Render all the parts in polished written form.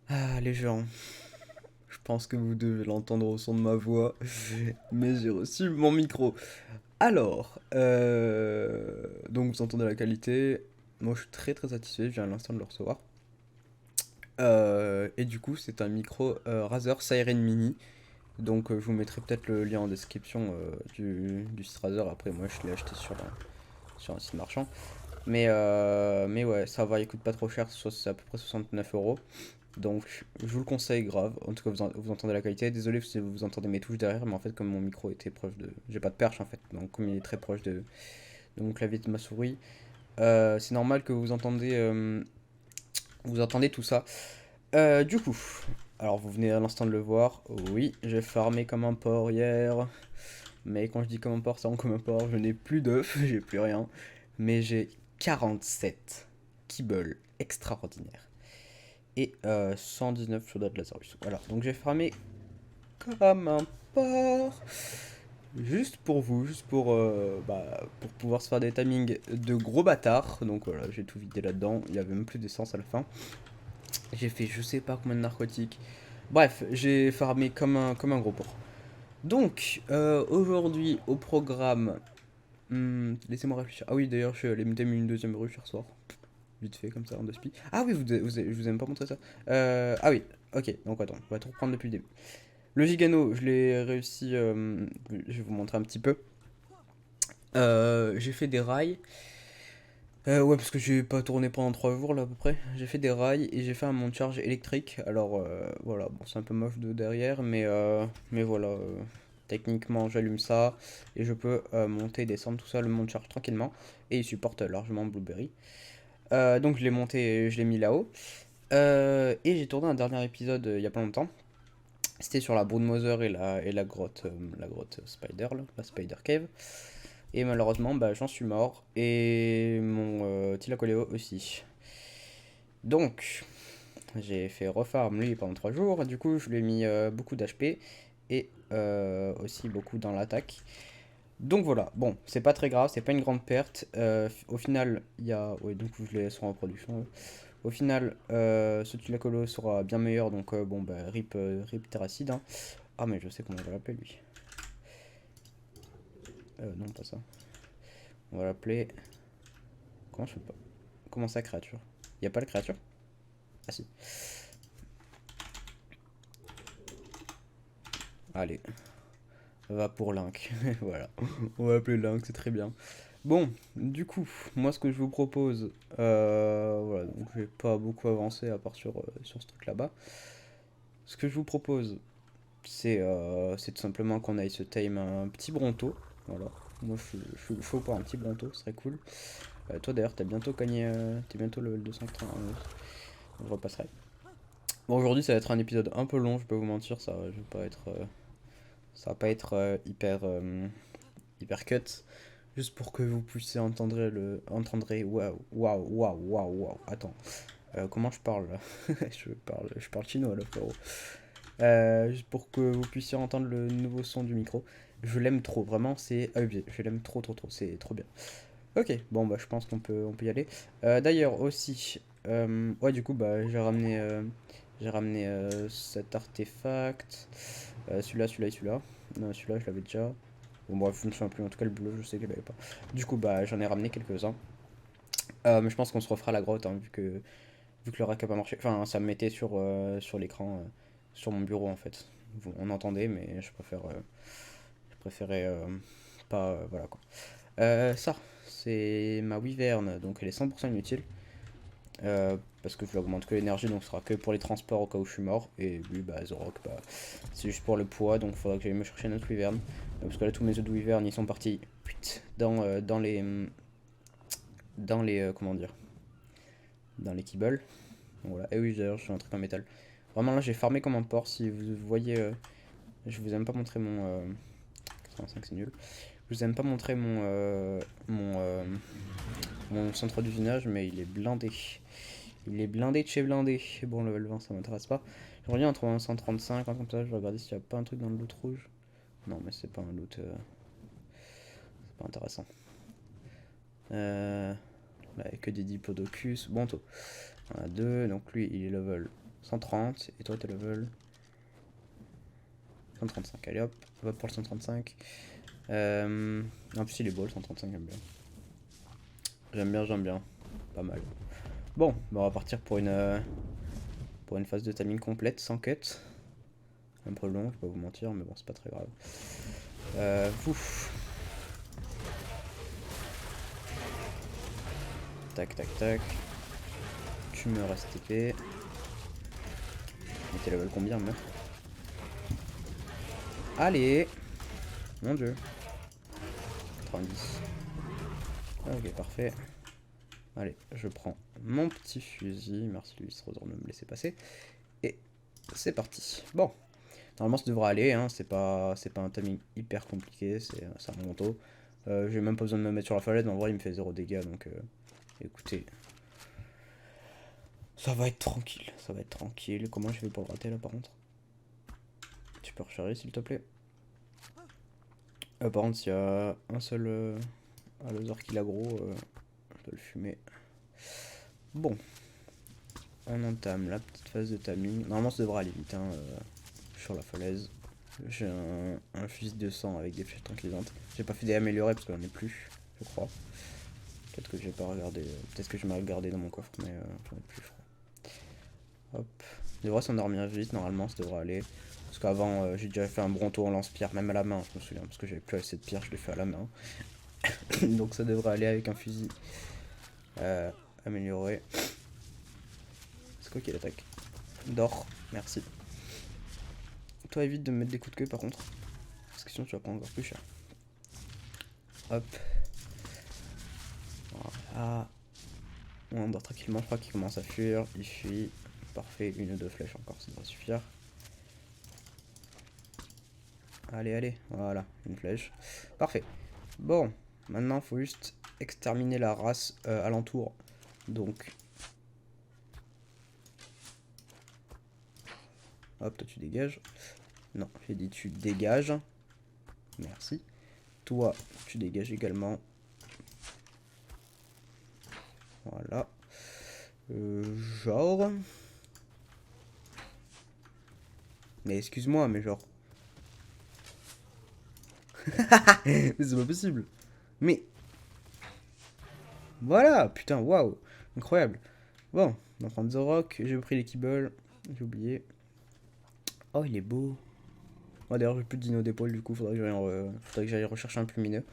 Ah, les gens, je pense que vous devez l'entendre au son de ma voix, mais j'ai reçu mon micro. Alors, donc vous entendez la qualité. Moi, je suis très très satisfait, je viens à l'instant de le recevoir. Et du coup, c'est un micro Razer Siren Mini. Donc, je vous mettrai peut-être le lien en description du site Razer. Après, moi, je l'ai acheté sur un site marchand. Mais ouais, ça va, il coûte pas trop cher, c'est à peu près 69 euros. Donc, je vous le conseille grave. En tout cas, vous entendez la qualité. Désolé si vous entendez mes touches derrière, mais en fait, comme mon micro était proche de. J'ai pas de perche en fait, donc comme il est très proche de mon clavier de ma souris, c'est normal que vous entendez tout ça. Du coup, alors vous venez à l'instant de le voir. Oui, j'ai farmé comme un porc hier. Mais quand je dis comme un porc, c'est vraiment comme un porc. Je n'ai plus d'œufs, j'ai plus rien. Mais j'ai 47 kibbles extraordinaires et 119 soldats de Lazarus. Voilà, donc j'ai farmé comme un porc. Juste pour vous, pour pouvoir se faire des timings de gros bâtards. Donc voilà, j'ai tout vidé là-dedans. Il y avait même plus d'essence à la fin. J'ai fait je sais pas combien de narcotiques. Bref, j'ai farmé comme un gros porc. Donc, aujourd'hui au programme. Laissez-moi réfléchir. Ah oui, d'ailleurs, je suis allé me démer une deuxième ruche hier soir. Vite fait, comme ça, en deux spi. Ah oui, je vous ai même pas montré ça. Ah oui, ok, donc attends, on va tout reprendre depuis le début. Le Gigano, je l'ai réussi. Je vais vous montrer un petit peu. J'ai fait des rails. Ouais, parce que j'ai pas tourné pendant 3 jours là à peu près. J'ai fait des rails et j'ai fait un monte charge électrique. Alors voilà, bon, c'est un peu moche de derrière, mais voilà. Techniquement, j'allume ça et je peux monter et descendre tout ça le monte charge tranquillement. Et il supporte largement Blueberry. Donc je l'ai monté, je l'ai mis là-haut. Et j'ai tourné un dernier épisode il y a pas longtemps. C'était sur la Brood Mother et la grotte Spider, là, la Spider Cave. Et malheureusement, bah, j'en suis mort. Et mon Tilacoleo aussi. Donc, j'ai fait refarm lui pendant 3 jours. Du coup, je lui ai mis beaucoup d'HP. Et aussi beaucoup dans l'attaque. Donc voilà, bon, c'est pas très grave, c'est pas une grande perte. Au final, il y a. Ouais, donc je les laisse en reproduction. Au final, ce Tulacolo sera bien meilleur, donc bon, bah, rip Terracide. Hein. Ah, mais je sais comment on va l'appeler lui. Non, pas ça. On va l'appeler. Comment je fais pas. Comment ça, créature? Y a pas la créature? Ah, si. Allez, va pour Link. Voilà. On va l'appeler Link, c'est très bien. Bon, du coup, moi ce que je vous propose, voilà, donc je vais pas beaucoup avancer à part sur ce truc là-bas. Ce que je vous propose, c'est tout simplement qu'on aille se tame un petit Bronto. Voilà. Moi je suis chaud pour un petit Bronto, ce serait cool. Toi d'ailleurs, t'es bientôt level 280, je repasserai. Bon, aujourd'hui ça va être un épisode un peu long, je vais pas vous mentir, ça va pas être hyper cut. Juste pour que vous puissiez entendre waouh. Attends, comment je parle là? Je parle chinois là, frérot. Juste pour que vous puissiez entendre le nouveau son du micro. Je l'aime trop, vraiment, c'est abusé. Je l'aime trop, c'est trop bien. Ok, bon, bah, je pense on peut y aller. D'ailleurs, aussi, ouais, du coup, bah, j'ai ramené cet artefact. Celui-là et celui-là. Non, celui-là, je l'avais déjà. Bon, bref, je ne me souviens plus. En tout cas, le bleu, je sais que je l'avais pas. Du coup, bah, j'en ai ramené quelques-uns. Mais je pense qu'on se refera la grotte, hein, vu que le rack a pas marché. Enfin, ça me mettait sur l'écran, sur mon bureau, en fait. On entendait, mais je préférais pas. Voilà quoi. Ça, c'est ma Wyvern, donc elle est 100% inutile. Parce que je lui augmente que l'énergie, donc ce sera que pour les transports au cas où je suis mort. Et lui, bah, Zorok, bah, c'est juste pour le poids, donc il faudra que j'aille me chercher notre Wyvern. Parce que là, tous mes œufs de Wyvern, ils sont partis dans les comment dire, dans les kibbles. Donc voilà. Et oui, d'ailleurs, je suis un truc en métal. Vraiment, là, j'ai farmé comme un porc. Si vous voyez, je vous aime pas montrer mon 85, c'est nul. Je vous aime pas montrer mon centre d'usinage, mais il est blindé. Il est blindé de chez blindé. Bon, level 20, ça m'intéresse pas. J'aimerais bien en trouver un 135, un comme ça. Je vais regarder s'il y a pas un truc dans le loot rouge. Non, mais c'est pas un loot. C'est pas intéressant. Là, que des diplodocus. Bon, on a deux. Donc lui, il est level 130. Et toi, t'es level 135. Allez hop, on va pour le 135. En plus, il est beau le 135, j'aime bien. J'aime bien. Pas mal. Bon, bah on va partir pour une phase de timing complète, sans cut. Un peu long, je vais pas vous mentir, mais bon, c'est pas très grave. Ouf. Tac, tac, tac. Tu me restes TP. Mais t'es level combien, meuf? Allez. Mon dieu. 90. Ok, parfait. Allez, je prends mon petit fusil. Merci Louis Rosor de me laisser passer. Et c'est parti. Bon. Normalement, ça devrait aller. Hein. C'est pas un timing hyper compliqué. C'est un monto. J'ai même pas besoin de me mettre sur la falaise. Mais en vrai, il me fait 0 dégâts. Donc, écoutez. Ça va être tranquille. Ça va être tranquille. Comment je vais pour le rater là, par contre? Tu peux recharger, s'il te plaît? Par contre, s'il y a un seul Allosaur qui l'aggro, je dois le fumer. Bon. On entame la petite phase de timing. Normalement, ça devrait aller vite hein, sur la falaise. J'ai un fusil de sang avec des flèches tranquillisantes. J'ai pas fait des améliorés parce que j'en ai plus, je crois. Peut-être que j'ai pas regardé. Peut-être que je m'ai regardé dans mon coffre, mais j'en ai plus, je crois. Hop. Il devrait s'endormir vite, normalement, ça devrait aller. Parce qu'avant, j'ai déjà fait un bronto en lance-pierre, même à la main, je me souviens. Parce que j'avais plus assez de pierre, je l'ai fait à la main. Donc ça devrait aller avec un fusil amélioré. C'est quoi qui l'attaque? Dors, merci. Toi évite de me mettre des coups de queue par contre. Parce que sinon tu vas prendre encore plus cher. Hop. Voilà. On dort tranquillement, je crois qu'il commence à fuir. Il fuit. Parfait, une ou deux flèches encore, ça devrait suffire. Allez, allez, voilà, une flèche. Parfait. Bon, maintenant faut juste exterminer la race alentour. Donc. Hop, toi tu dégages. Non, j'ai dit tu dégages. Merci. Toi, tu dégages également. Voilà. Genre. Mais excuse-moi, mais genre. Mais c'est pas possible. Mais. Voilà, putain, waouh. Incroyable. Bon, on va prendre The Rock. J'ai pris les Kibbles. J'ai oublié. Oh, il est beau. Oh, d'ailleurs, j'ai plus de dino d'épaule, du coup, faudrait que j'aille rechercher un plus lumineux.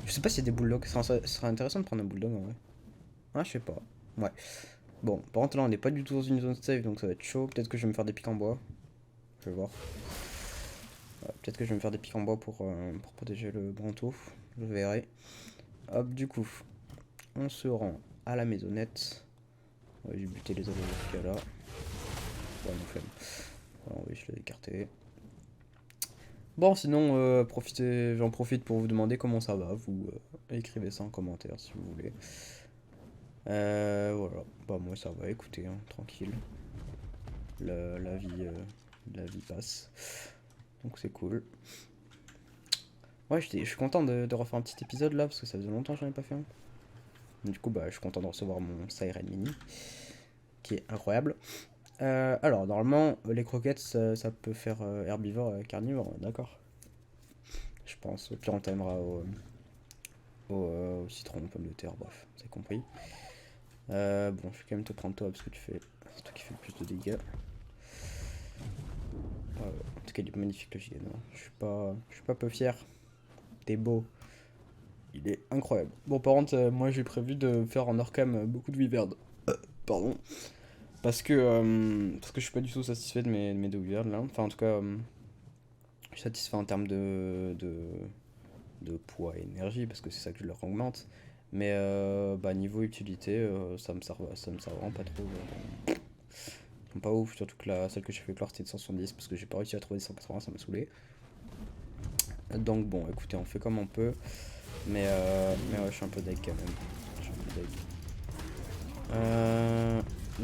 Je sais pas s'il y a des bulldogs. Ce serait intéressant de prendre un bulldog en vrai. Ah, je sais pas. Ouais. Bon, par contre, là, on n'est pas du tout dans une zone safe, donc ça va être chaud. Peut-être que je vais me faire des pics en bois. Je vais voir. Peut-être que je vais me faire des pics en bois pour protéger le branto. Je verrai. Hop, du coup, on se rend à la maisonnette. Ouais, j'ai buté les autres là. Ouais, non, flemme. Voilà, oui, je l'ai écarté. Bon, sinon, j'en profite pour vous demander comment ça va. Vous écrivez ça en commentaire si vous voulez. Voilà. Bah, moi, ça va, écoutez, hein, tranquille. La vie passe. Donc, c'est cool. Ouais, je suis content de refaire un petit épisode là, parce que ça faisait longtemps que j'en ai pas fait un. Du coup, bah, je suis content de recevoir mon Siren Mini, qui est incroyable. Alors, normalement, les croquettes, ça peut faire herbivore et carnivore, d'accord. Je pense. Au pire, on timera au citron, pomme de terre, bref, c'est compris. Bon, je vais quand même te prendre toi, parce que c'est toi qui fais le plus de dégâts. En tout cas, il est magnifique le giga, hein. Je suis pas peu fier. T'es beau. Il est incroyable. Bon, par contre, moi j'ai prévu de faire en Orcam beaucoup de wyverns. Pardon. Parce que je suis pas du tout satisfait de mes deux wyverns là. Enfin, en tout cas, je suis satisfait en termes de poids et énergie, parce que c'est ça que je leur augmente. Mais bah, niveau utilité, ça me sert vraiment pas trop. Ils sont pas ouf, surtout que celle que j'ai fait éclore c'était de 170, parce que j'ai pas réussi à trouver des 180, ça m'a saoulé. Donc bon, écoutez, on fait comme on peut. Mais ouais, je suis un peu deg quand même. Je suis un peu deg.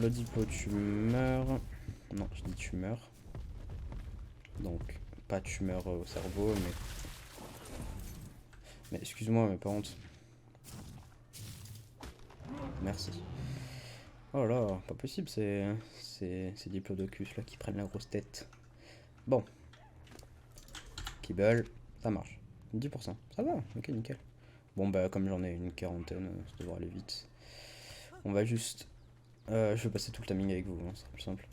L'Odipo, tu meurs. Non, je dis tu meurs. Donc, pas tumeur au cerveau, mais. Mais excuse-moi, mais par contre. Merci. Oh là, pas possible, c'est Diplodocus là qui prennent la grosse tête. Bon, Kibble, ça marche. 10%, ça va, ok, nickel. Bon, bah, comme j'en ai une quarantaine, ça devrait aller vite. On va juste. Je vais passer tout le timing avec vous, hein, ce sera plus simple.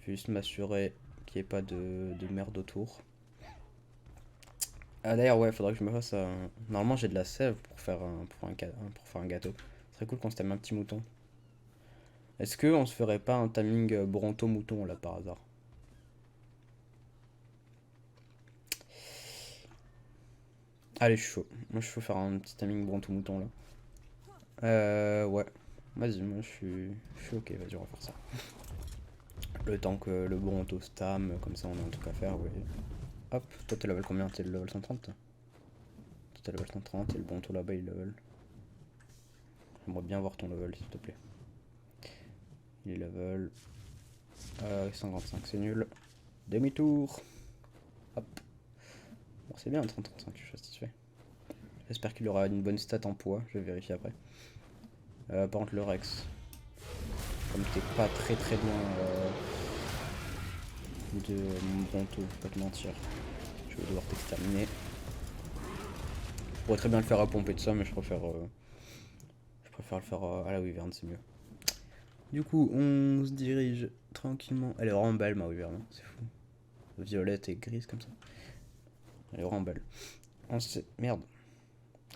Je vais juste m'assurer qu'il n'y ait pas de merde autour. Ah, d'ailleurs, ouais, faudrait que je me fasse un. Normalement, j'ai de la sève pour faire un gâteau. Ce serait cool qu'on se tape un petit mouton. Est-ce que on se ferait pas un timing Bronto-mouton là par hasard? Allez, je suis chaud. Moi, je suis chaud faire un petit timing Bronto-mouton là. Ouais. Vas-y, moi je suis ok, vas-y, on va faire ça. Le temps que le Bronto stam, comme ça on a un truc à faire, ouais. Hop, toi t'es level combien? T'es level 130? Toi t'es level 130 et le Bronto là-bas il level. J'aimerais bien voir ton level s'il te plaît. Il est level 55, c'est nul. Demi-tour. Hop. Bon, c'est bien, 30-35, je suis satisfait. J'espère qu'il aura une bonne stat en poids, je vais vérifier après. Par contre, le Rex, comme t'es pas très très loin de mon Bronto, je vais pas te mentir, je vais devoir t'exterminer. Je pourrais très bien le faire à pomper de ça, mais je préfère le faire à la Wyvern, c'est mieux. Du coup, on se dirige tranquillement. Elle est vraiment belle, ma Wyvern, hein, c'est fou. Violette et grise comme ça. Elle est vraiment belle. Merde.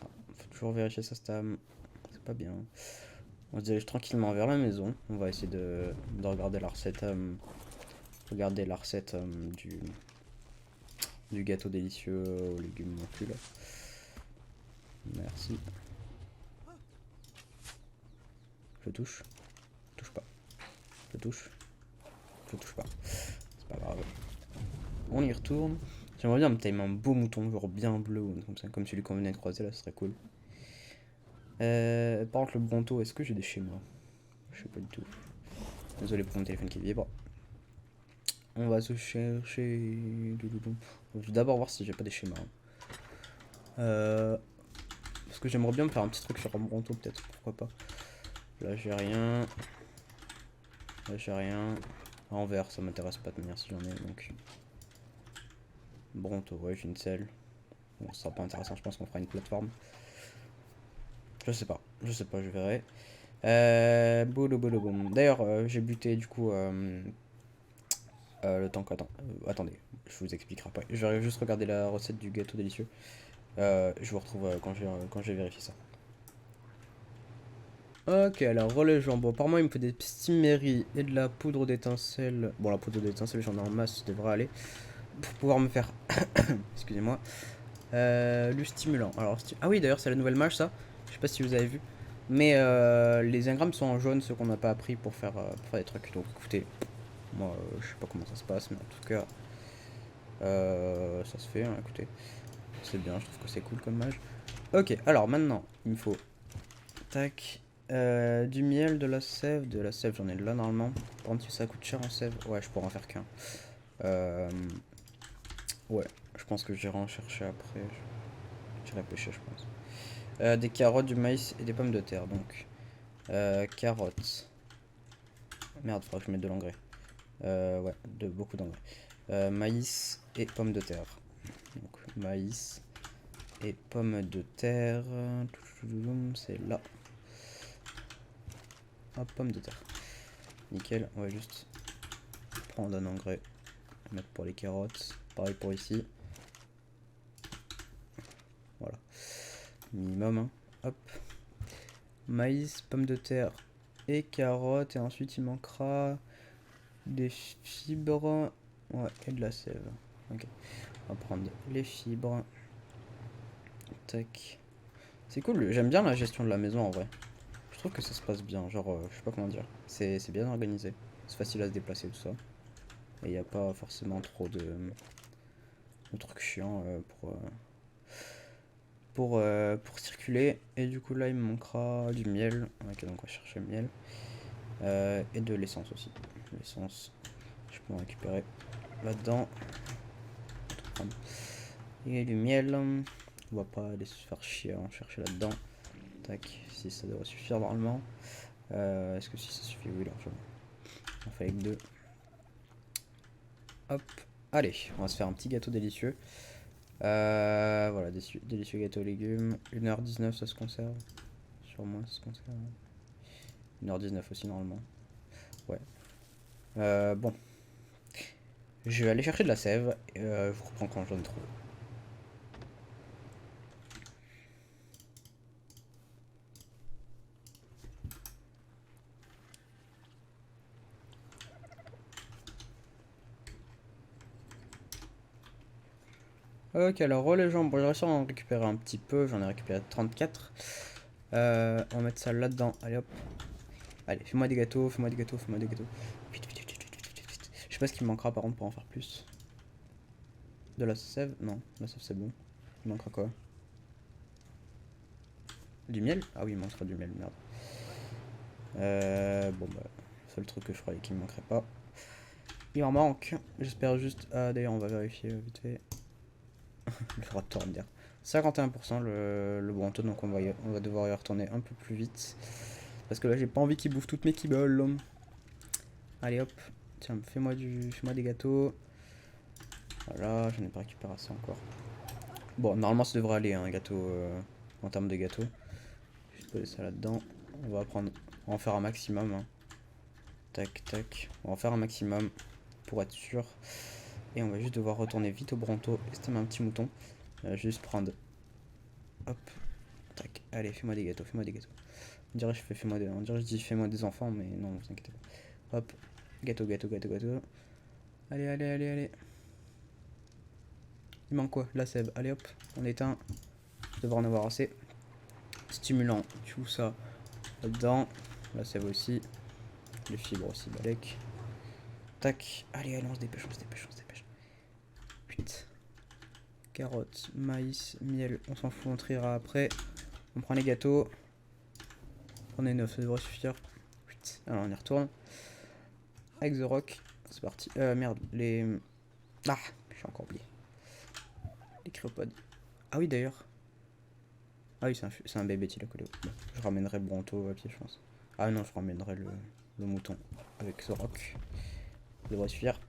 Ah, faut toujours vérifier sa stam. C'est pas bien. On se dirige tranquillement vers la maison. On va essayer de regarder la recette. Regarder la recette du gâteau délicieux aux légumes non plus là. Merci. Je touche. Je touche pas. Je touche. Je touche pas. C'est pas grave. On y retourne. J'aimerais bien me tailler un beau mouton, genre bien bleu, comme ça, comme celui qu'on venait de croiser là, ce serait cool. Par contre, le Bronto, est-ce que j'ai des schémas? Je sais pas du tout. Désolé pour mon téléphone qui vibre. On va se chercher. On va d'abord voir si j'ai pas des schémas. Parce que j'aimerais bien me faire un petit truc sur un Bronto, peut-être, pourquoi pas. Là, j'ai rien. Là, j'ai rien. En vert, ça m'intéresse pas de manière si j'en ai donc. Bronto, ouais, j'ai une selle. Bon, ce sera pas intéressant, je pense qu'on fera une plateforme. Je sais pas, je verrai. Boulou boulou boum. D'ailleurs, j'ai buté du coup le temps qu'attends. Attendez, je vous expliquerai pas. Je vais juste regarder la recette du gâteau délicieux. Je vous retrouve quand j'ai vérifié ça. Ok, alors relais jambon. Apparemment, il me faut des stimmeries et de la poudre d'étincelle. Bon, la poudre d'étincelle, j'en ai en masse, ça devrait aller. Pour pouvoir me faire. Excusez-moi. Le stimulant. Alors, ah oui, d'ailleurs, c'est la nouvelle mage, ça. Je sais pas si vous avez vu. Mais les ingrammes sont en jaune, ceux qu'on n'a pas appris pour faire des trucs. Donc, écoutez, moi, je sais pas comment ça se passe, mais en tout cas, ça se fait, hein, écoutez. C'est bien, je trouve que c'est cool comme mage. Ok, alors maintenant, il me faut. Tac. Du miel, de la sève. De la sève, j'en ai là normalement. Par contre, si ça coûte cher en sève, ouais, je pourrais en faire qu'un. Ouais, je pense que j'irai en chercher après. J'irai pêcher, je pense. Des carottes, du maïs et des pommes de terre. Donc, carottes. Merde, faudra que je mette de l'engrais. Ouais, beaucoup d'engrais. Maïs et pommes de terre. Donc, maïs et pommes de terre. C'est là. Hop, pommes de terre. Nickel, on va juste prendre un engrais. Mettre pour les carottes. Pareil pour ici. Voilà. Minimum, hein. Hop. Maïs, pommes de terre et carottes. Et ensuite, il manquera des fibres. Ouais, et de la sève. Ok. On va prendre les fibres. Tac. C'est cool, j'aime bien la gestion de la maison en vrai. Je trouve que ça se passe bien. Genre, je sais pas comment dire. C'est bien organisé. C'est facile à se déplacer, tout ça. Et il n'y a pas forcément trop de trucs chiants pour circuler. Et du coup, là, il me manquera du miel. Ok, donc on va chercher le miel. Et de l'essence aussi. L'essence, je peux en récupérer là-dedans. Et du miel. On va pas aller se faire chier à en chercher là-dedans. Tac, si ça devrait suffire normalement. Est-ce que si ça suffit? Oui, largement. On fait avec 2. Hop. Allez, on va se faire un petit gâteau délicieux. Voilà, délicieux gâteau aux légumes. 1h19, ça se conserve. Sur moi, ça se conserve. 1h19 aussi, normalement. Ouais. Bon. Je vais aller chercher de la sève. Je vous reprends quand j'en ai trouvé. Ok, alors les gens, bon, j'ai réussi à en récupérer un petit peu. J'en ai récupéré 34. On va mettre ça là-dedans. Allez hop. Allez, fais-moi des gâteaux, fais-moi des gâteaux, fais-moi des gâteaux. Vite, vite, vite, vite, vite, vite, vite. Je sais pas ce qu'il me manquera par contre pour en faire plus. De la sève? Non, la sève c'est bon. Il manquera quoi? Du miel? Ah oui, il manquera du miel, merde. Bon bah, c'est le truc que je croyais qu'il me manquerait pas. Il en manque. J'espère juste. Ah d'ailleurs, on va vérifier vite fait. Le droit de tort de dire. 51% le Bronto, donc on va devoir y retourner un peu plus vite. Parce que là, j'ai pas envie qu'il bouffe toutes mes kibbles. Allez hop. Tiens, fais-moi des gâteaux. Voilà, j'en ai pas récupéré assez encore. Bon, normalement, ça devrait aller, hein, un gâteau en termes de gâteau. Juste poser ça là-dedans. On va prendre. On va en faire un maximum. Hein. Tac, tac. On va en faire un maximum pour être sûr. Et on va juste devoir retourner vite au Bronto. Et c'était un petit mouton. Juste prendre. Hop. Tac. Allez, fais-moi des gâteaux, fais-moi des gâteaux. On dirait que je dis fais-moi des enfants, mais non, vous inquiétez pas. Hop. Gâteau, gâteau, gâteau, gâteau. Allez, allez, allez, allez. Il manque quoi? La sève. Allez hop, on éteint. Je devrais en avoir assez. Stimulant, tout ça là-dedans. La sève aussi. Les fibres aussi, balèque. Tac. Allez, allez, on se dépêche, on se dépêche, on se dépêche. 8. Carottes, maïs, miel, on s'en fout, on triera après. On prend les gâteaux. On est 9, ça devrait suffire. 8. Alors on y retourne. Avec The Rock. C'est parti. Merde, les. Ah, je suis encore oublié. Les cryopodes. Ah oui, d'ailleurs. Ah oui, c'est un bébé qu'il a collé. Bon, je ramènerai Bronto à pied, je pense. Ah non, je ramènerai le mouton avec The Rock. Ça devrait suffire.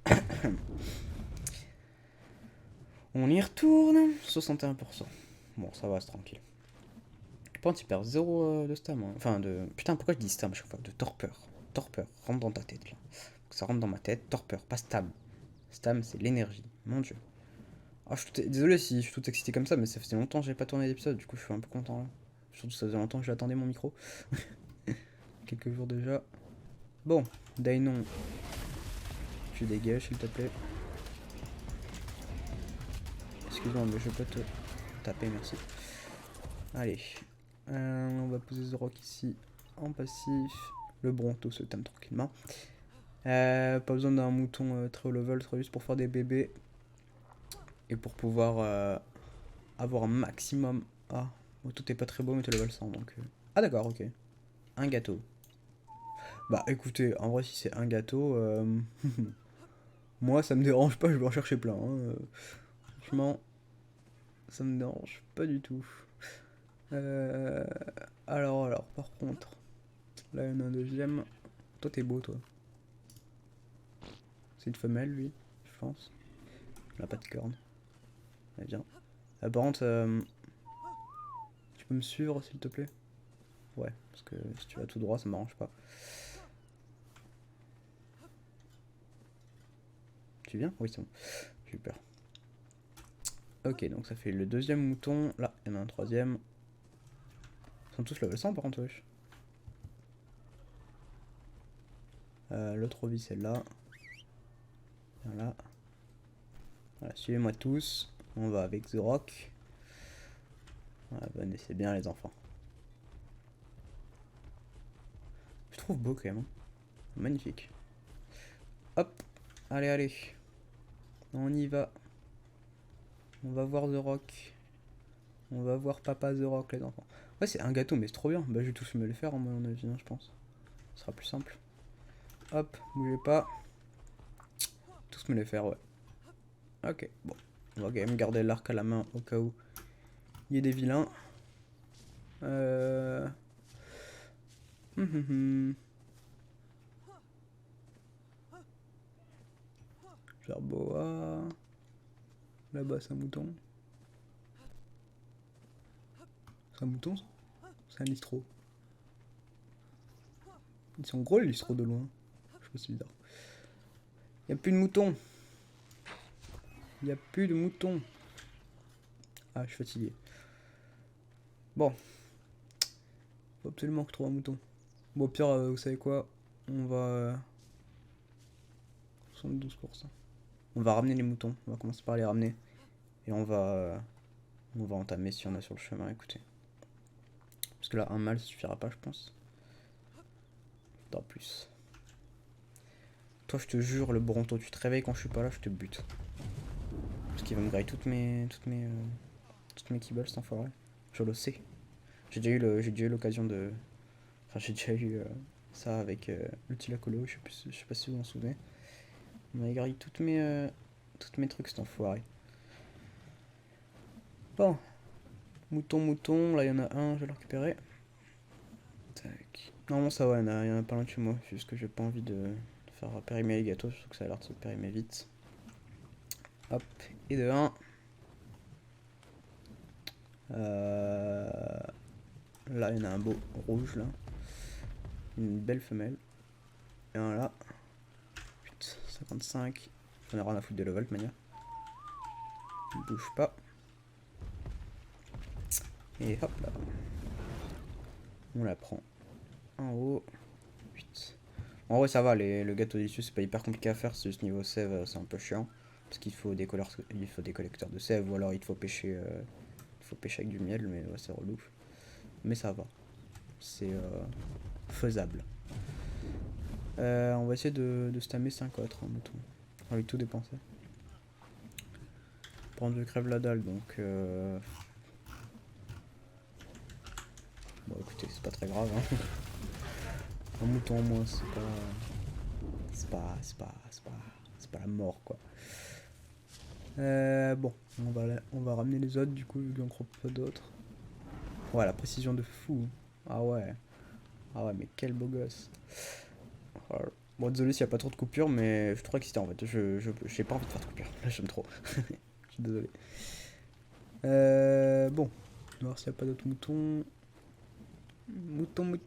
On y retourne. 61%. Bon, ça va, c'est tranquille. Je pense qu'il perd 0 de stam. Hein. Enfin, de. Putain, pourquoi je dis stam à chaque fois? De torpeur. Torpeur. Rentre dans ta tête, là. Faut que ça rentre dans ma tête. Torpeur, pas stam. Stam, c'est l'énergie. Mon dieu. Ah, désolé si je suis tout excité comme ça, mais ça faisait longtemps que j'ai pas tourné d'épisode, du coup je suis un peu content là. Surtout ça faisait longtemps que j'attendais mon micro. Quelques jours déjà. Bon, Dainon, tu dégages s'il te plaît. Excuse-moi, mais je peux te taper, merci. Allez, on va poser The Rock ici en passif. Le Bronto se tame tranquillement. Pas besoin d'un mouton très haut level, très juste pour faire des bébés. Et pour pouvoir avoir un maximum. Ah, bon, tout est pas très beau, mais t'es level 100 donc. Ah, d'accord, ok. Un gâteau. Bah écoutez, en vrai, si c'est un gâteau, moi ça me dérange pas, je vais en chercher plein. Hein. Franchement, ça me dérange pas du tout. Euh, alors, par contre, là il y en a un deuxième. Toi t'es beau, toi. C'est une femelle, lui, je pense. Il a pas de corne. Elle vient. Par contre, tu peux me suivre s'il te plaît? Ouais, parce que si tu vas tout droit, ça m'arrange pas. Tu viens? Oui, c'est bon. J'ai eu peur. Ok, donc ça fait le deuxième mouton. Là, il y en a un troisième. Ils sont tous level 100 par contre, wesh. L'autre vie, celle-là. Voilà. Voilà, suivez-moi tous. On va avec The Rock. Voilà, venez, c'est bien les enfants. Je trouve beau quand même. Hein. Magnifique. Hop. Allez, allez. On y va. On va voir The Rock. On va voir Papa The Rock, les enfants. Ouais, c'est un gâteau, mais c'est trop bien. Bah, je vais tous me le faire, à mon avis, hein, je pense. Ce sera plus simple. Hop, bougez pas. Tous me les faire, ouais. Ok, bon. On va quand même garder l'arc à la main au cas où il y ait des vilains. Gerboa. Là-bas, c'est un mouton. C'est un mouton, ça? C'est un listro. Ils sont gros, les listros de loin. Je sais pas, c'est bizarre. Y'a plus de moutons. Y'a plus de moutons. Ah, je suis fatigué. Bon. Faut absolument que je trouve un mouton. Bon, au pire, vous savez quoi? On va... 72%. On va ramener les moutons. On va commencer par les ramener. Et on va entamer si on a sur le chemin, écoutez. Parce que là, un mâle, ça suffira pas, je pense. Faudra plus. Toi, je te jure, le Bronto, tu te réveilles quand je suis pas là, je te bute. Parce qu'il va me grailler toutes mes kibbles, cet enfoiré. Je le sais. J'ai déjà eu l'occasion de... Enfin, j'ai déjà eu ça avec le Tilacolo, je sais pas si vous vous en souvenez. Il m'a grillé toutes mes trucs, cet enfoiré. Bon. Mouton, là il y en a un, je vais le récupérer. Tac. Normalement ça va, il y en a pas loin de chez moi. C'est juste que j'ai pas envie de faire périmer les gâteaux, surtout que ça a l'air de se périmer vite. Hop, et de 1. Là il y en a un beau rouge là. Une belle femelle. Et un là. Putain, 55. J'en ai rien à foutre de level de manière. Il bouge pas. Et hop là. On la prend en haut. 8. En vrai ça va, le gâteau d'issue c'est pas hyper compliqué à faire, c'est juste niveau sève c'est un peu chiant. Parce qu'il faut des collecteurs de sève ou alors il faut pêcher avec du miel, mais ouais, c'est relou. Mais ça va. C'est faisable. On va essayer de stammer 5 autres hein, mouton. On va tout dépenser. Prendre de crève la dalle donc bon écoutez c'est pas très grave hein. Un mouton en moins c'est pas la mort quoi. Bon on va ramener les autres du coup vu qu'on croit pas d'autres. Ouais la précision de fou. Ah ouais mais quel beau gosse. Bon désolé s'il n'y a pas trop de coupures mais je suis trop excité en fait. J'ai pas envie de faire de coupures. Là j'aime trop. Je suis désolé. Bon. On va voir s'il n'y a pas d'autres moutons. Mouton.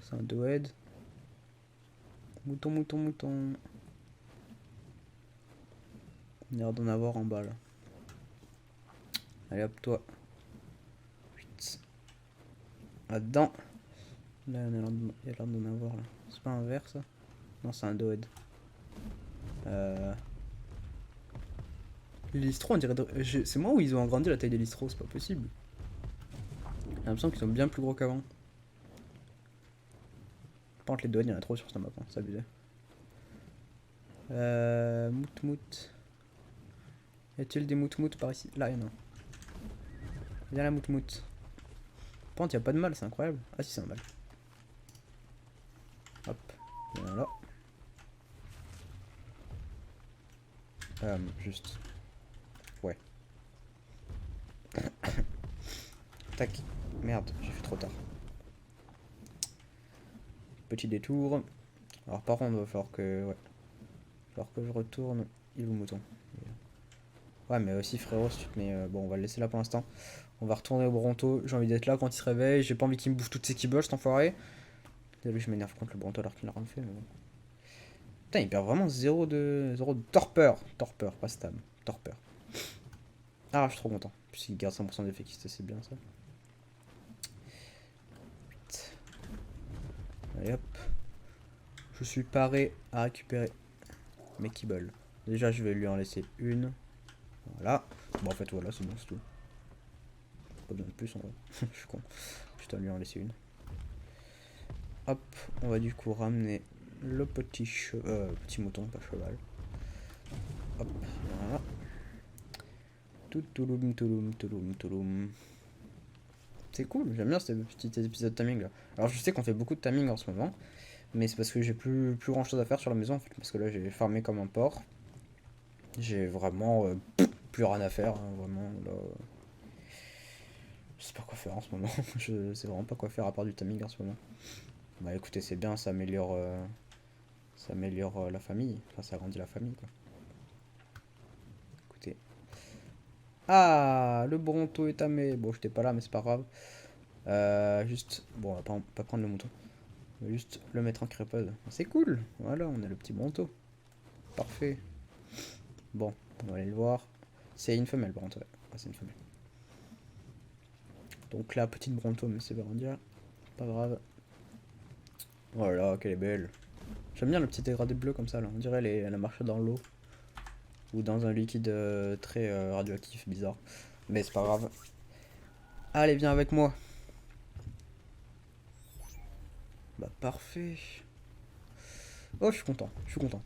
C'est un doed. Mouton. Il y a l'air d'en avoir en bas là. Allez hop toi. 8. Là-dedans. Là il y a l'air d'en avoir là. C'est pas un ver ça? Non c'est un doed. Les listros on dirait... C'est moi où ils ont agrandi la taille des listros, c'est pas possible. J'ai l'impression qu'ils sont bien plus gros qu'avant. Par contre les doeds il y en a trop sur cette map, hein. C'est abusé. Mout. Y a-t-il des mout par ici? Là, il y en a un. Viens la mout. Par contre, y a pas de mal, c'est incroyable. Ah si, c'est un mal. Hop, voilà. Juste. Ouais. Tac. Merde, j'ai fait trop tard. Petit détour. Alors par contre, il va falloir que... Ouais. Il va falloir que je retourne. Il est où mouton? Ouais mais aussi frérot si tu te mets... bon on va le laisser là pour l'instant. On va retourner au Bronto. J'ai envie d'être là quand il se réveille. J'ai pas envie qu'il me bouffe toutes ses kibbles cet enfoiré. Désolé je m'énerve contre le Bronto alors qu'il n'a rien fait mais bon. Putain il perd vraiment 0 de torpeur. Torpeur, pas stam. Torpeur. Ah je suis trop content. Puisqu'il garde 100% d'effectivité c'est bien ça. Allez hop. Je suis paré à récupérer mes kibbles. Déjà je vais lui en laisser une. Voilà. Bon en fait voilà c'est bon c'est tout. Pas besoin de plus en vrai. Je suis con. Je dois lui en laisser une. Hop, on va du coup ramener le petit mouton, pas cheval. Hop, voilà. Touloum. C'est cool, j'aime bien ce petit épisode de timing là. Alors je sais qu'on fait beaucoup de timing en ce moment, mais c'est parce que j'ai plus grand chose à faire sur la maison en fait, parce que là j'ai farmé comme un porc. J'ai vraiment plus rien à faire, hein, vraiment là. Je sais pas quoi faire en ce moment. Je sais vraiment pas quoi faire à part du timing en ce moment. Bah écoutez, c'est bien, ça améliore la famille. Enfin, ça agrandit la famille, quoi. Écoutez. Ah, le Bronto est tamé. Bon, j'étais pas là, mais c'est pas grave. Juste, bon, on va pas prendre le mouton. On va juste le mettre en crépode. C'est cool. Voilà, on a le petit Bronto. Parfait. Bon, on va aller le voir. C'est une femelle, Bronto. Ouais, ouais, c'est une femelle. Donc là, petite Bronto, mais c'est Verandia. Pas grave. Voilà, qu'elle est belle. J'aime bien le petit dégradé bleu comme ça, là. On dirait elle a marché dans l'eau. Ou dans un liquide très radioactif, bizarre. Mais c'est pas grave. Allez, viens avec moi. Bah, parfait. Oh, je suis content. Je suis content.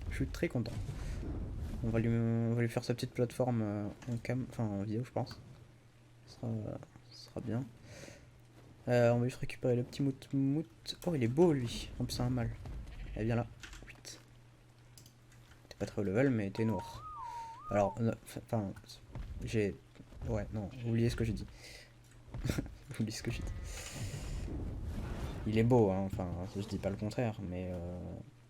Je suis très content. On va lui faire sa petite plateforme en cam, enfin en vidéo, je pense. Ce sera bien. On va juste récupérer le petit mout. Oh, il est beau lui. En plus, c'est un mâle. Elle vient là. 8. T'es pas très haut level, mais t'es noir. Alors, enfin, j'ai. Ouais, non, oubliez ce que j'ai dit. Oubliez ce que j'ai dit. Il est beau, hein, enfin, je dis pas le contraire, mais.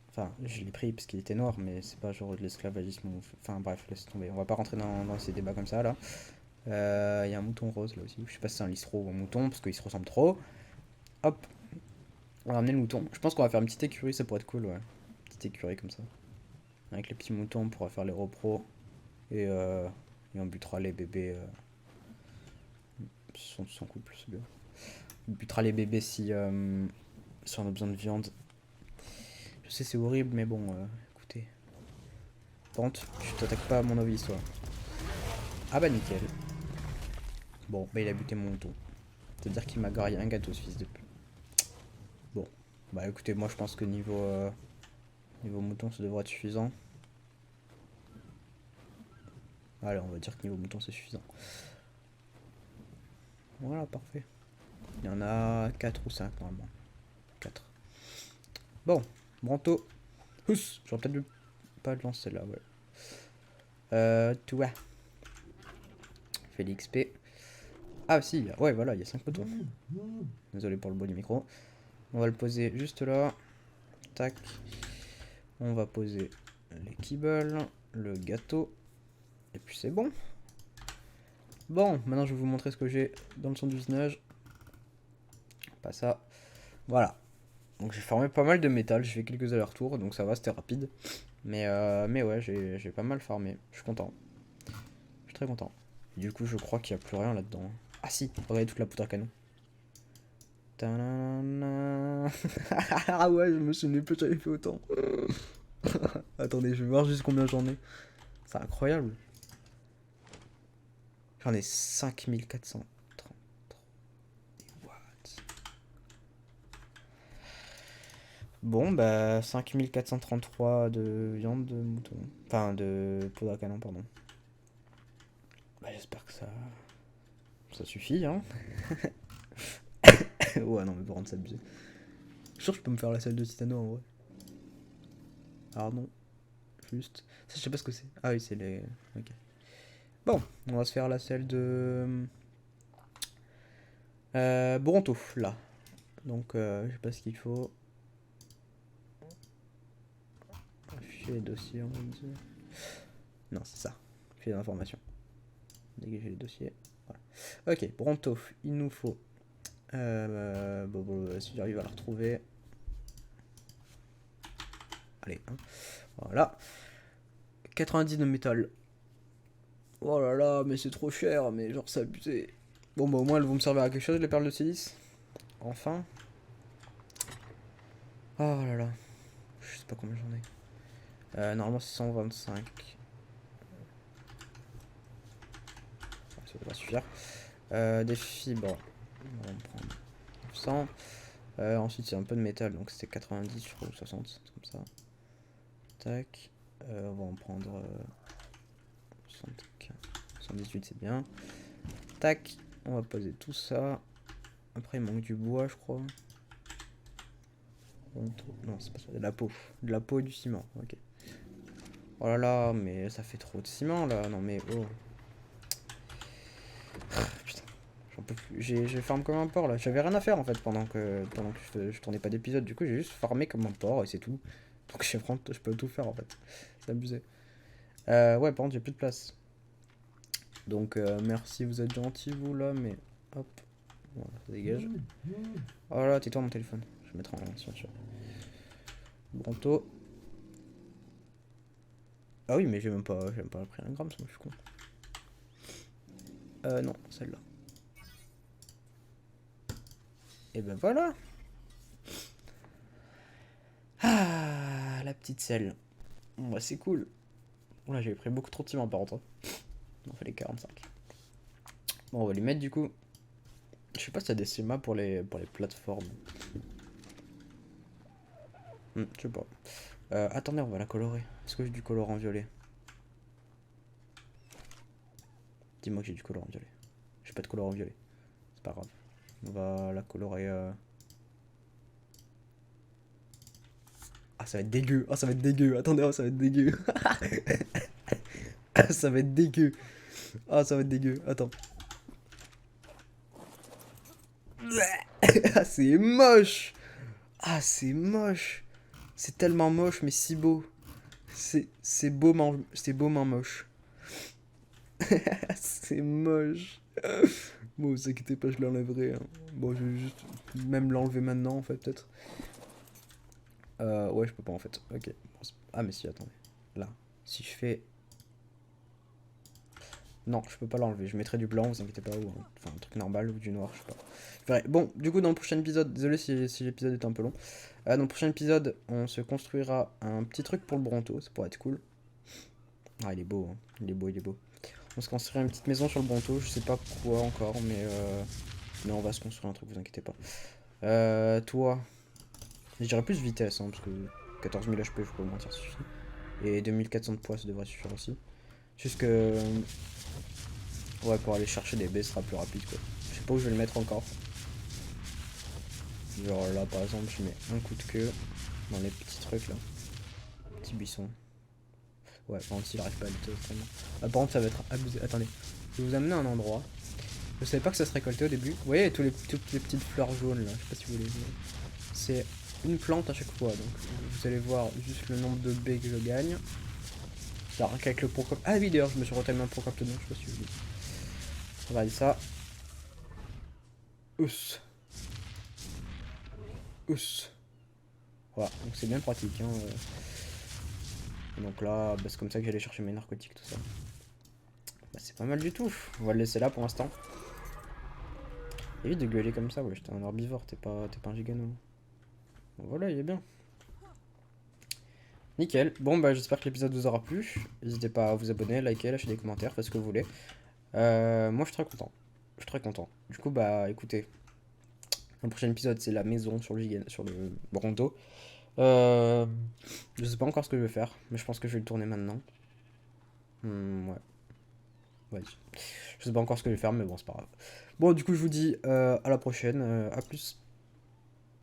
Enfin, je l'ai pris parce qu'il était noir, mais c'est pas genre de l'esclavagisme. Enfin, bref, laisse tomber. On va pas rentrer dans ces débats comme ça là. Il y a un mouton rose là aussi. Je sais pas si c'est un listro ou un mouton parce qu'ils se ressemblent trop. Hop, on va ramener le mouton. Je pense qu'on va faire une petite écurie, ça pourrait être cool, ouais. Petite écurie comme ça. Avec les petits moutons, on pourra faire les repros. Et on butera les bébés. Sans couple, c'est bien. On butera les bébés si on a besoin de viande. Je sais, c'est horrible, mais bon, écoutez. Par contre, tu t'attaques pas à mon avis, toi. Ah bah nickel. Bon, bah il a buté mon mouton. C'est-à-dire qu'il m'a garé un gâteau, ce fils de pute. Bon, bah écoutez, moi je pense que niveau mouton, ça devrait être suffisant. Allez, on va dire que niveau mouton, c'est suffisant. Voilà, parfait. Il y en a 4 ou 5 normalement. 4. Bon, Branto. Houss, j'aurais peut-être dû pas le lancer là, ouais. Toi. Félix P. Ah si, ouais, voilà, il y a 5 moutons. Désolé pour le bruit du micro. On va le poser juste là. Tac. On va poser les kibbles, le gâteau. Et puis c'est bon. Bon, maintenant je vais vous montrer ce que j'ai dans le son d'usinage. Pas ça. Voilà. Donc j'ai formé pas mal de métal, j'ai fait quelques allers-retours, donc ça va, c'était rapide. Mais ouais, j'ai pas mal farmé. Je suis content. Je suis très content. Et du coup, je crois qu'il n'y a plus rien là-dedans. Ah si, regardez toute la poudre à canon. Ah ouais, je me souviens plus que j'avais fait autant. Attendez, je vais voir juste combien j'en ai. C'est incroyable. J'en ai 5430. What? Bon, bah 5433 de viande de mouton. Enfin, de poudre à canon, pardon. Bah j'espère que ça suffit, hein. Ouais, non, mais pour rendre ça abusé. Je suis sûr que je peux me faire la selle de titano en vrai. Alors non, juste. Ça, je sais pas ce que c'est. Ah oui, c'est les. Ok. Bon, on va se faire la selle de. Bronto, là. Donc, je sais pas ce qu'il faut. Afficher les dossiers, on va dire. Non, c'est ça. Fichier d'information. Dégager les dossiers. Voilà. Ok, Bronto, il nous faut. Bon, si j'arrive à la retrouver. Allez, hein. Voilà. 90 de métal. Oh là là, mais c'est trop cher, mais genre c'est abusé. Bon bah au moins elles vont me servir à quelque chose les perles de silice. Enfin. Oh là là. Je sais pas combien j'en ai. Normalement c'est 125. Ça devrait suffire. Des fibres. On va en prendre 100. Ensuite c'est un peu de métal, donc c'était 90 je crois ou 60, c'est comme ça. Tac. On va en prendre 75. 118 c'est bien. Tac. On va poser tout ça. Après il manque du bois je crois. Non, c'est pas ça, de la peau. De la peau et du ciment, ok. Oh là là, mais ça fait trop de ciment là, non mais oh. Putain, j'en J'ai farm comme un porc là. J'avais rien à faire en fait pendant que je tournais pas d'épisode. Du coup, j'ai juste farmé comme un porc et c'est tout. Donc je peux tout faire en fait. C'est abusé. Ouais, par contre, j'ai plus de place. Donc merci, vous êtes gentils vous là, mais hop. Voilà, ça dégage. Oh là, tais-toi mon téléphone. Je vais mettre en signature. Bronto. Ah oui, mais j'ai même pas pris un gramme, ça, moi je suis con. Non, celle-là. Et ben voilà. Ah, la petite selle. Bon, bah, c'est cool. Bon, là, j'avais pris beaucoup trop de ciment par contre. Il en fallait 45. Bon, on va les mettre du coup. Je sais pas si t'as des schémas pour les plateformes. Je sais pas. Attendez, on va la colorer. Est-ce que j'ai du colorant violet? Dis-moi que j'ai du colorant violet. J'ai pas de colorant violet. C'est pas grave. On va la colorer. Ah, ça va être dégueu. Ah, ça va être dégueu. Attendez, oh, ça va être dégueu. Ah, ça va être dégueu. Ah, ça va être dégueu. Attends. Ah, c'est moche. Ah, c'est moche. C'est tellement moche, mais si beau. C'est beau, c'est beau, mais moche. C'est moche. Bon, vous inquiétez pas, je l'enlèverai. Hein. Bon, je vais juste même l'enlever maintenant, en fait, peut-être. Ouais, je peux pas, en fait. Ok. Ah, mais si, attendez. Là. Si je fais... Non, je peux pas l'enlever. Je mettrai du blanc, vous inquiétez pas. Ou enfin, un truc normal ou du noir, je sais pas. Bon, du coup, dans le prochain épisode, désolé si l'épisode est un peu long. Dans le prochain épisode, on se construira un petit truc pour le Bronto. Ça pourrait être cool. Ah, il est beau, hein. Il est beau, il est beau. On se construira une petite maison sur le Bronto. Je sais pas quoi encore, mais on va se construire un truc, vous inquiétez pas. Toi, je dirais plus vitesse, hein, parce que 14 000 HP, je peux mentir, ça suffit. Et 2400 de poids, ça devrait suffire aussi. Juste que... Ouais, pour aller chercher des baies, ce sera plus rapide, quoi. Je sais pas où je vais le mettre encore. Genre là, par exemple, je mets un coup de queue dans les petits trucs, là. Petit buisson. Ouais, par contre, s'il arrive pas à lutter autrement. Ah, par contre, ça va être abusé. Attendez, je vais vous amener à un endroit. Je savais pas que ça se récoltait au début. Vous voyez toutes les petites fleurs jaunes, là. Je sais pas si vous les voyez. C'est une plante à chaque fois, donc vous allez voir juste le nombre de baies que je gagne. Alors qu'avec le Procop... Ah oui, d'ailleurs, je me suis retellement Procop dedans, je sais pas si vous voulez. Regardez ça. Ous. Ous. Voilà, donc c'est bien pratique. Hein. Donc là, bah, c'est comme ça que j'allais chercher mes narcotiques, tout ça. Bah, c'est pas mal du tout. On va le laisser là pour l'instant. Évite de gueuler comme ça, ouais, j'étais un herbivore, t'es pas un gigano. Bon, voilà, il est bien. Nickel. Bon, bah j'espère que l'épisode vous aura plu. N'hésitez pas à vous abonner, liker, lâcher des commentaires, faites ce que vous voulez. Moi, je suis très content. Je suis très content. Du coup, bah écoutez, le prochain épisode, c'est la maison sur le Bronto. Je sais pas encore ce que je vais faire, mais je pense que je vais le tourner maintenant. Ouais. Ouais. Je sais pas encore ce que je vais faire, mais bon, c'est pas grave. Bon, du coup, je vous dis à la prochaine. À plus.